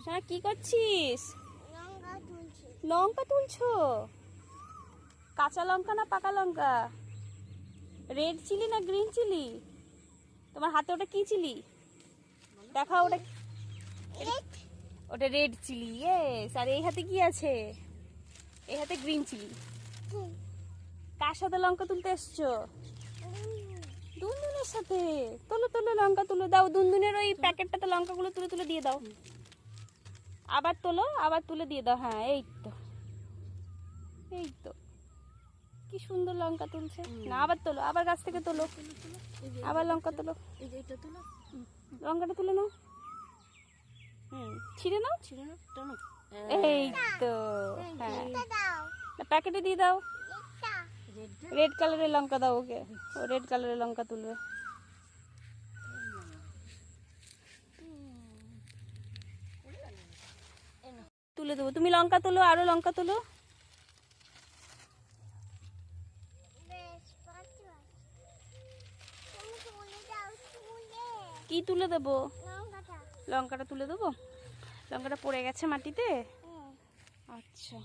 সোনা কি করছিস? লঙ্কা তুলছো? কাঁচা লঙ্কা না পাকা লঙ্কা? রেড চিলি না গ্রিন চিলি? তোমার হাতে ওটা কি চিলি দেখাও? ওটা ওটা রেড চিলি। ইয়েস। আর এই হাতে কি আছে? এই হাতে গ্রিন চিলি। কার সাথে লঙ্কা তুলতে এসছো? দুনদুনের সাথে। তোলো তোলো লঙ্কা তুলে দাও। দুনদুনের ওই প্যাকেটটাতে লঙ্কাগুলো তুলে তুলে দিয়ে দাও। আবার তোলো, আবার তুলে দিয়ে দাও। হ্যাঁ এই তো, এই তো, কি সুন্দর লঙ্কা তুলছে না। আবার তোলো, আবার গাছ থেকে তোলো, আবার লঙ্কা তোলো। লঙ্কাটা তুলে নাও। ছিঁড়ে নাও, ছিঁড়ে নাও, টানো। এই তো, হ্যাঁ প্যাকেটে দিয়ে দাও। রেড কালারের লঙ্কা দাও ওকে, ও রেড কালারের লঙ্কা তুলবে। তুলে দেবো। তুমি লঙ্কা তোলো, আরো লঙ্কা তোলো। কি তুলে দেবো? লঙ্কাটা তুলে দেবো। লঙ্কাটা পড়ে গেছে মাটিতে। আচ্ছা,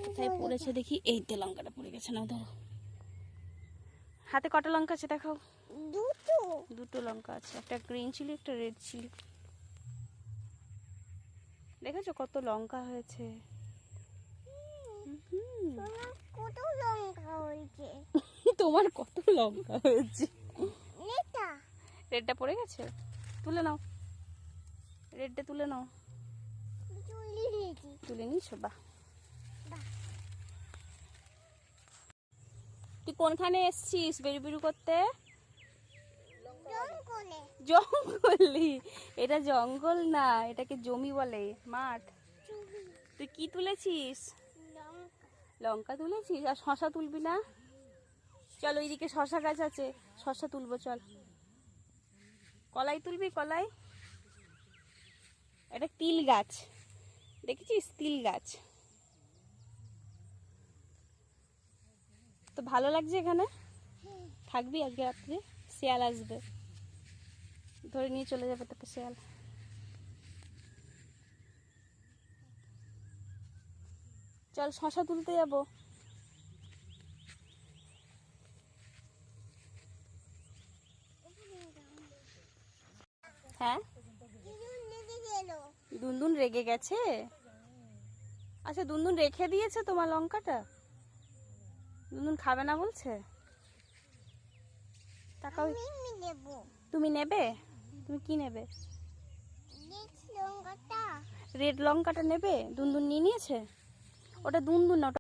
কোথায় পড়েছে দেখি। এই তো লঙ্কাটা পড়ে গেছে। না ধরো। হাতে কটা লঙ্কা আছে দেখাও। দুটো লঙ্কা আছে, একটা গ্রিন চিলি একটা রেড চিলি। দেখেছো কত লঙ্কা হয়েছে? তোমার কত লঙ্কা হয়েছে? রেডটা পড়ে গেছে, তুলে নাও। রেডটা তুলে নাও। তুলে নিয়েছো? বাহ। তুই কোনখানে এসছিস বেরু বেরু করতে? জঙ্গলি? এটা জঙ্গল না, এটাকে জমি বলে, মাঠ। তুই কি তুলেছিস? লঙ্কা তুলেছিস? আর শশা তুলবি না? চল ওইদিকে শশা গাছ আছে, শশা তুলবো চল। কলাই তুলবি? কলাই? এটা তিল গাছ, দেখেছিস? তিল গাছ। তো ভালো লাগছে এখানে? থাকবি আজকে রাত্রে? শিয়াল আসবে, ধরে নিয়ে চলে যাবে তোকে শিয়াল। চল শশা তুলতে যাবো। হ্যাঁ, দুনদুন রেগে গেছে? আচ্ছা, দুনদুন রেখে দিয়েছে তোমার লঙ্কাটা? দুনদুন খাবে না বলছে? তাকাও। তুমি নেবে? তুমি কি নেবে? রেড লঙ্কাটা নেবে? দুনদুন নিয়ে নিয়েছে। ওটা দুনদুন না, ওটা